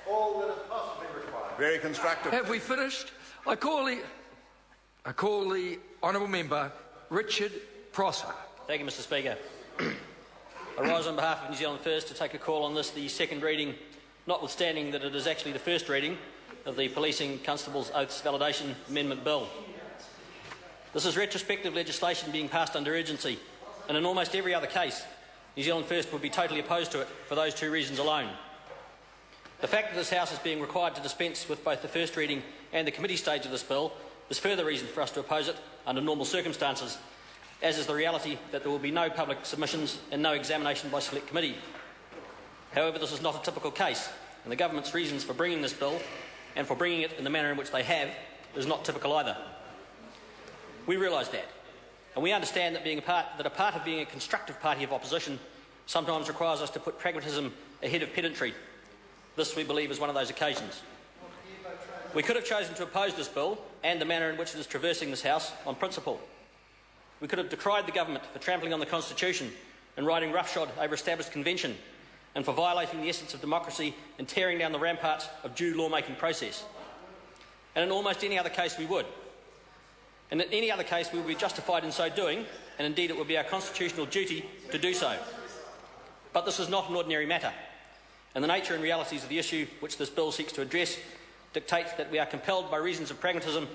all that is possibly required. Very constructive. Have we finished? I call the honourable member Richard Prosser. Thank you, Mr. Speaker. I rise on behalf of New Zealand First to take a call on this, the second reading, notwithstanding that it is actually the first reading of the Policing Constables Oaths Validation Amendment Bill. This is retrospective legislation being passed under urgency, and in almost every other case, New Zealand First would be totally opposed to it for those two reasons alone. The fact that this House is being required to dispense with both the first reading and the committee stage of this bill is further reason for us to oppose it under normal circumstances, as is the reality that there will be no public submissions and no examination by select committee. However, this is not a typical case, and the government's reasons for bringing this bill and for bringing it in the manner in which they have is not typical either. We realise that, and we understand that a part of being a constructive party of opposition sometimes requires us to put pragmatism ahead of pedantry. This, we believe, is one of those occasions. We could have chosen to oppose this bill and the manner in which it is traversing this House on principle. We could have decried the government for trampling on the Constitution and riding roughshod over established convention, and for violating the essence of democracy and tearing down the ramparts of due lawmaking process. And in almost any other case we would. And in any other case we would be justified in so doing, and indeed it would be our constitutional duty to do so. But this is not an ordinary matter, and the nature and realities of the issue which this bill seeks to address dictates that we are compelled by reasons of pragmatism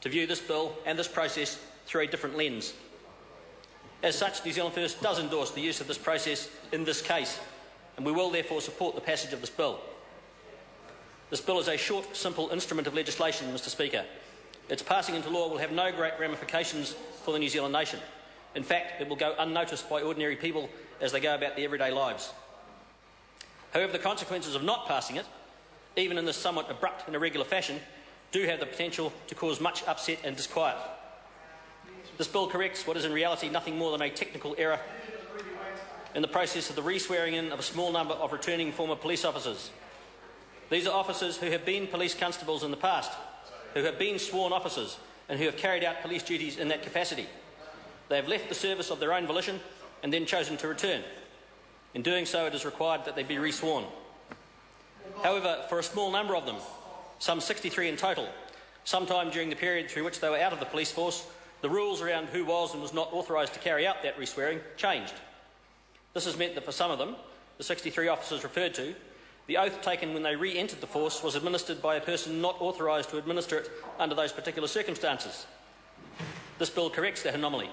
to view this bill and this process through a different lens. As such, New Zealand First does endorse the use of this process in this case, and we will therefore support the passage of this bill. This bill is a short, simple instrument of legislation, Mr. Speaker. Its passing into law will have no great ramifications for the New Zealand nation. In fact, it will go unnoticed by ordinary people as they go about their everyday lives. However, the consequences of not passing it, even in this somewhat abrupt and irregular fashion, do have the potential to cause much upset and disquiet. This bill corrects what is in reality nothing more than a technical error in the process of the re-swearing in of a small number of returning former police officers. These are officers who have been police constables in the past, who have been sworn officers and who have carried out police duties in that capacity. They have left the service of their own volition and then chosen to return. In doing so, it is required that they be re-sworn. However, for a small number of them, some 63 in total, sometime during the period through which they were out of the police force, the rules around who was and was not authorised to carry out that re-swearing changed. This has meant that for some of them, the 63 officers referred to, the oath taken when they re-entered the force was administered by a person not authorised to administer it under those particular circumstances. This bill corrects that anomaly,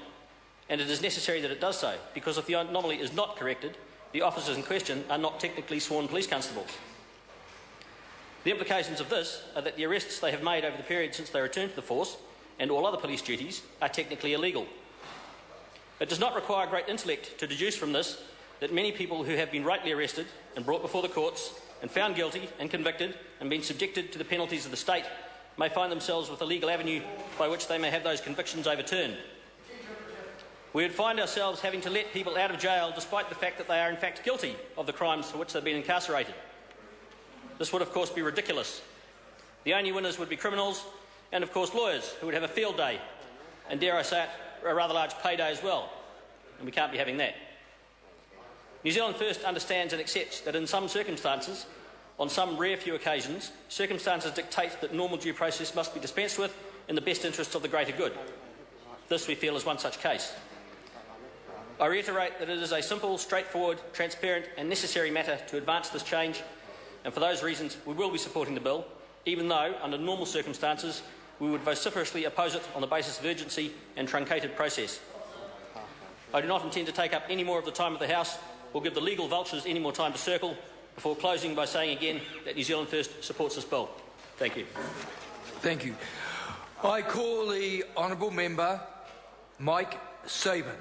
and it is necessary that it does so, because if the anomaly is not corrected, the officers in question are not technically sworn police constables. The implications of this are that the arrests they have made over the period since they returned to the force, and all other police duties, are technically illegal. It does not require great intellect to deduce from this that many people who have been rightly arrested and brought before the courts and found guilty and convicted and been subjected to the penalties of the state may find themselves with a legal avenue by which they may have those convictions overturned. We would find ourselves having to let people out of jail despite the fact that they are in fact guilty of the crimes for which they've been incarcerated. This would of course be ridiculous. The only winners would be criminals and of course lawyers, who would have a field day and, dare I say it, a rather large payday as well, and we can't be having that. New Zealand First understands and accepts that in some circumstances, on some rare few occasions, circumstances dictate that normal due process must be dispensed with in the best interests of the greater good. This, we feel, is one such case. I reiterate that it is a simple, straightforward, transparent and necessary matter to advance this change, and for those reasons we will be supporting the bill, even though, under normal circumstances, we would vociferously oppose it on the basis of urgency and truncated process. I do not intend to take up any more of the time of the House or give the legal vultures any more time to circle before closing by saying again that New Zealand First supports this bill. Thank you. Thank you. I call the honourable member Mike Sabin.